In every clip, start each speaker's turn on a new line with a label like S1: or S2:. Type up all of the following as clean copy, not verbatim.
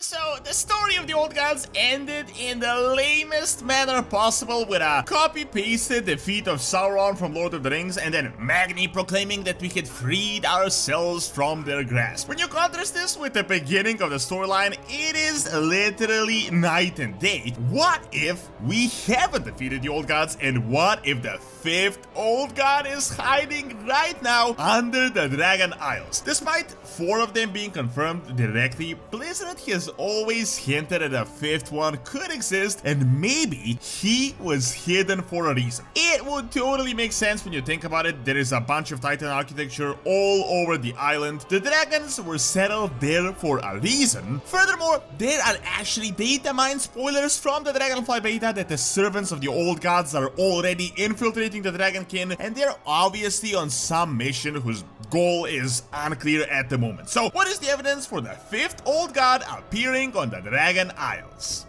S1: So, the story of the old gods ended in the lamest manner possible with a copy-pasted defeat of Sauron from Lord of the Rings and then Magni proclaiming that we had freed ourselves from their grasp. When you contrast this with the beginning of the storyline, it is literally night and day. What if we haven't defeated the old gods, and what if the fifth old god is hiding right now under the Dragon Isles? Despite 4 of them being confirmed directly, Blizzard has always hinted that a 5th one could exist, and maybe he was hidden for a reason. It would totally make sense when you think about it. There is a bunch of Titan architecture all over the island. The dragons were settled there for a reason. Furthermore, there are actually data mine spoilers from the Dragonfly beta that the servants of the old gods are already infiltrating the Dragonkin, and they're obviously on some mission whose goal is unclear at the moment. So, what is the evidence for the 5th old god appearing on the Dragon Isles?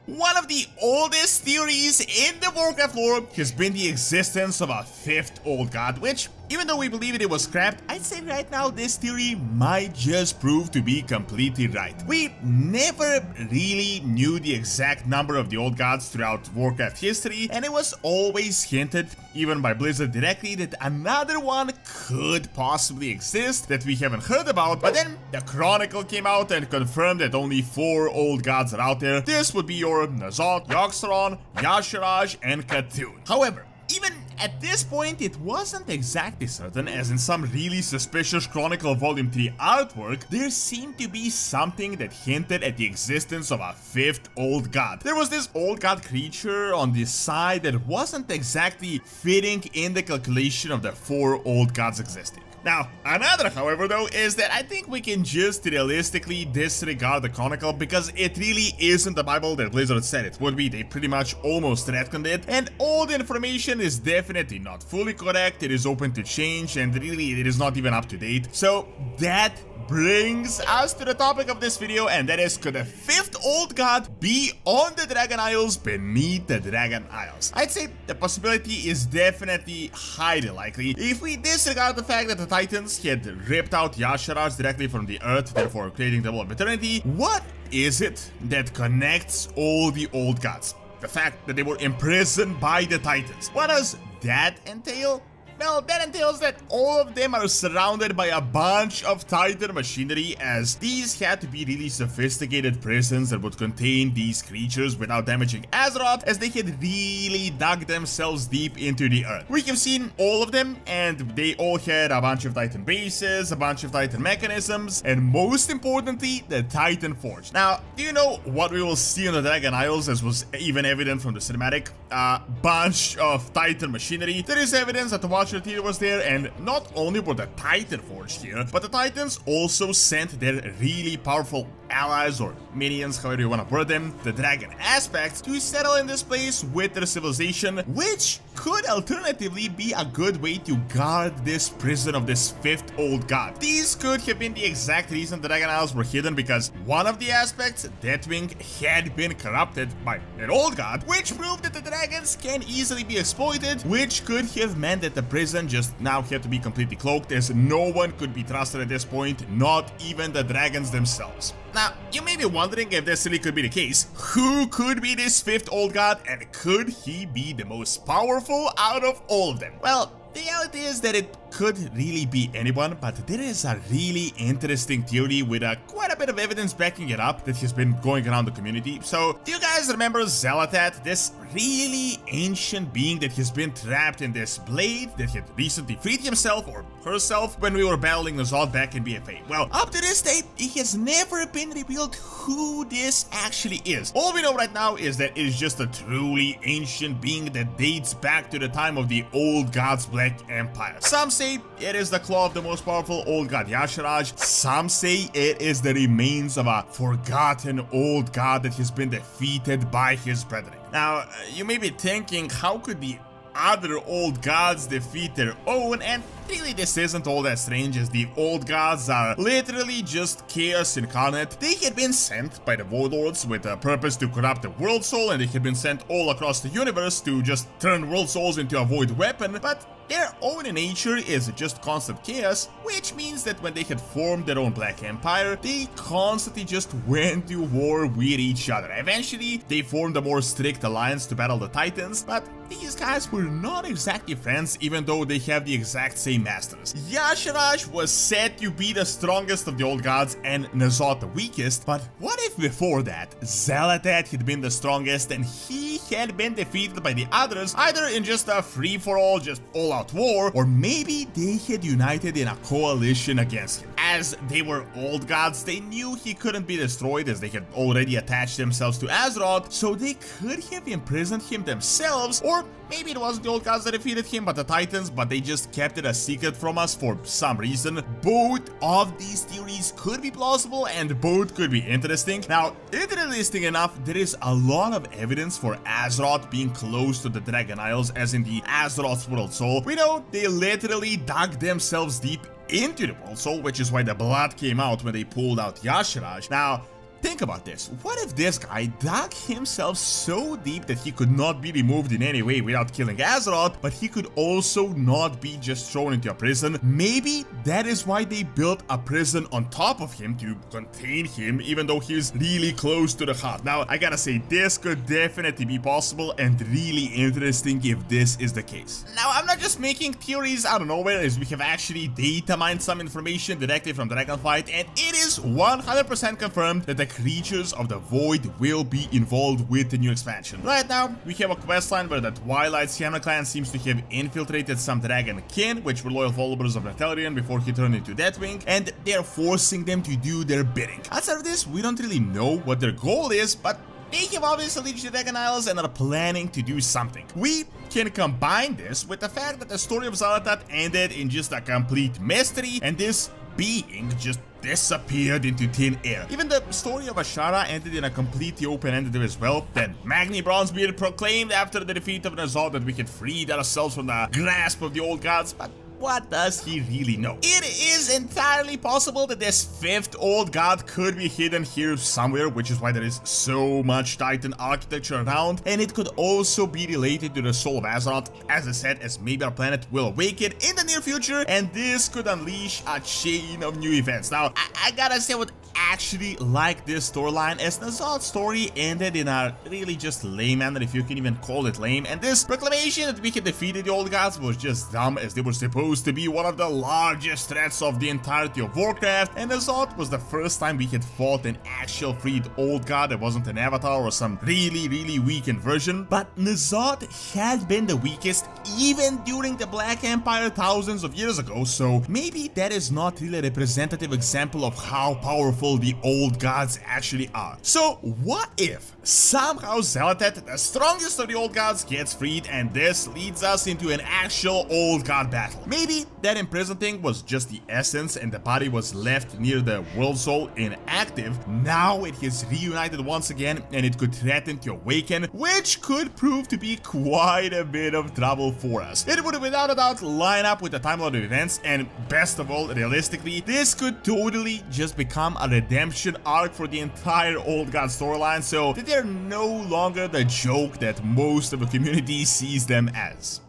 S1: One of the oldest theories in the Warcraft lore has been the existence of a 5th old god, which, even though we believe it was scrapped, I'd say right now this theory might just prove to be completely right. We never really knew the exact number of the old gods throughout Warcraft history, and it was always hinted, even by Blizzard directly, that another one could possibly exist that we haven't heard about. But then the Chronicle came out and confirmed that only 4 old gods are out there. This would be your N'Zoth, Yogg-Saron, Y'Shaarj, and C'Thun. However, even at this point, it wasn't exactly certain, as in some really suspicious Chronicle Volume 3 artwork, there seemed to be something that hinted at the existence of a 5th old god. There was this old god creature on the side that wasn't exactly fitting in the calculation of the 4 old gods existing. Now, another, however, though, is that I think we can just realistically disregard the Chronicle because it really isn't the Bible that Blizzard said it would be. They pretty much almost retconned it, and all the information is definitely not fully correct. It is open to change, and really it is not even up to date. So that brings us to the topic of this video, and that is, could the 5th old god be on the Dragon Isles beneath the Dragon Isles? I'd say the possibility is definitely highly likely. If we disregard the fact that the Titans had ripped out Y'Shaarj directly from the earth, therefore creating the Wall of Eternity, what is it that connects all the old gods? The fact that they were imprisoned by the Titans. What does that entail? Well, that entails that all of them are surrounded by a bunch of Titan machinery, as these had to be really sophisticated prisons that would contain these creatures without damaging Azeroth, as they had really dug themselves deep into the earth. We have seen all of them, and they all had a bunch of Titan bases, a bunch of Titan mechanisms, and most importantly, the Titan Forge. Now, do you know what we will see on the Dragon Isles, as was even evident from the cinematic? A bunch of Titan machinery. There is evidence that the Watcher Tier was there, and not only were the Titan Forged here, but the Titans also sent their really powerful allies, or minions, however you want to word them, the Dragon Aspects, to settle in this place with their civilization, which could alternatively be a good way to guard this prison of this 5th old god. These could have been the exact reason the Dragon Isles were hidden, because one of the aspects, Deathwing, had been corrupted by an old god, which proved that the dragons can easily be exploited, which could have meant that the prison just now had to be completely cloaked, as no one could be trusted at this point, not even the dragons themselves. Now, you may be wondering if this really could be the case. Who could be this 5th old god, and could he be the most powerful out of all of them? Well, the reality is that it could really be anyone, but there is a really interesting theory with quite a bit of evidence backing it up that has been going around the community. So, do you guys remember Xal'atath, this really ancient being that has been trapped in this blade that had recently freed himself or herself when we were battling N'Zoth back in BFA? Well, up to this date, it has never been revealed who this actually is. All we know right now is that it is just a truly ancient being that dates back to the time of the old gods' Black Empire. Some say it is the claw of the most powerful old god Y'Shaarj. Some say it is the remains of a forgotten old god that has been defeated by his brethren. Now, you may be thinking, how could the other old gods defeat their own? And really, this isn't all that strange, as the old gods are literally just chaos incarnate. They had been sent by the warlords with a purpose to corrupt the world soul, and they had been sent all across the universe to just turn world souls into a void weapon, but their own nature is just constant chaos, which means that when they had formed their own Black Empire, they constantly just went to war with each other. Eventually, they formed a more strict alliance to battle the Titans, but these guys were not exactly friends, even though they have the exact same masters. Y'Shaarj was said to be the strongest of the old gods and N'Zoth the weakest, but what if before that, Xal'atath had been the strongest and he had been defeated by the others, either in just a free-for-all, just all-out war, or maybe they had united in a coalition against him. As they were old gods, they knew he couldn't be destroyed as they had already attached themselves to Azeroth, so they could have imprisoned him themselves, or maybe it wasn't the old gods that defeated him, but the Titans, but they just kept it a secret from us for some reason. Both of these theories could be plausible and both could be interesting. Now, interesting enough, there is a lot of evidence for Azeroth being close to the Dragon Isles, as in the Azeroth's World Soul. We know they literally dug themselves deep into the World Soul, which is why the blood came out when they pulled out Y'Shaarj. Now, think about this. What if this guy dug himself so deep that he could not be removed in any way without killing Azeroth, but he could also not be just thrown into a prison? Maybe that is why they built a prison on top of him to contain him, even though he's really close to the heart. Now, I gotta say, this could definitely be possible and really interesting if this is the case. Now, I'm not just making theories out of nowhere, as we have actually data mined some information directly from Dragonflight, and it is 100% confirmed that the creatures of the void will be involved with the new expansion. Right now, we have a questline where the Twilight Sienna clan seems to have infiltrated some dragon kin, which were loyal followers of Netherrealm before he turned into Deathwing, and they're forcing them to do their bidding. Outside of this, we don't really know what their goal is, but they have obviously reached the Dragon Isles and are planning to do something. We can combine this with the fact that the story of Xal'atath ended in just a complete mystery, and this being just disappeared into thin air. Even the story of Azshara ended in a completely open-ended way as well. Then Magni Bronzebeard proclaimed after the defeat of N'Zoth that we had freed ourselves from the grasp of the old gods, but what does he really know? It is entirely possible that this fifth old god could be hidden here somewhere, which is why there is so much Titan architecture around, and it could also be related to the soul of Azeroth, as I said, as maybe our planet will awaken in the near future, and this could unleash a chain of new events. Now, I gotta say, I would actually like this storyline, as N'Zoth's story ended in a really just lame manner, if you can even call it lame, and this proclamation that we had defeated the old gods was just dumb, as they were supposed to be one of the largest threats of the entirety of Warcraft, and N'Zoth was the first time we had fought an actual freed old god that wasn't an avatar or some really weakened version. But N'Zoth had been the weakest even during the Black Empire thousands of years ago, so maybe that is not really a representative example of how powerful the old gods actually are. So what if somehow Xal'atath, the strongest of the old gods, gets freed, and this leads us into an actual old god battle? Maybe that imprisoned thing was just the essence and the body was left near the World Soul inactive. Now it is reunited once again and it could threaten to awaken, which could prove to be quite a bit of trouble for us. It would without a doubt line up with the timeline of events, and best of all, realistically, this could totally just become a redemption arc for the entire old god storyline, so that they're no longer the joke that most of the community sees them as.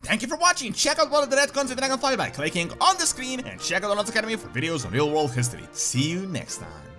S1: Thank you for watching. Check out one of the retcons in Dragonflight by clicking on the screen, and check out Unknown's Academy for videos on real world history. See you next time.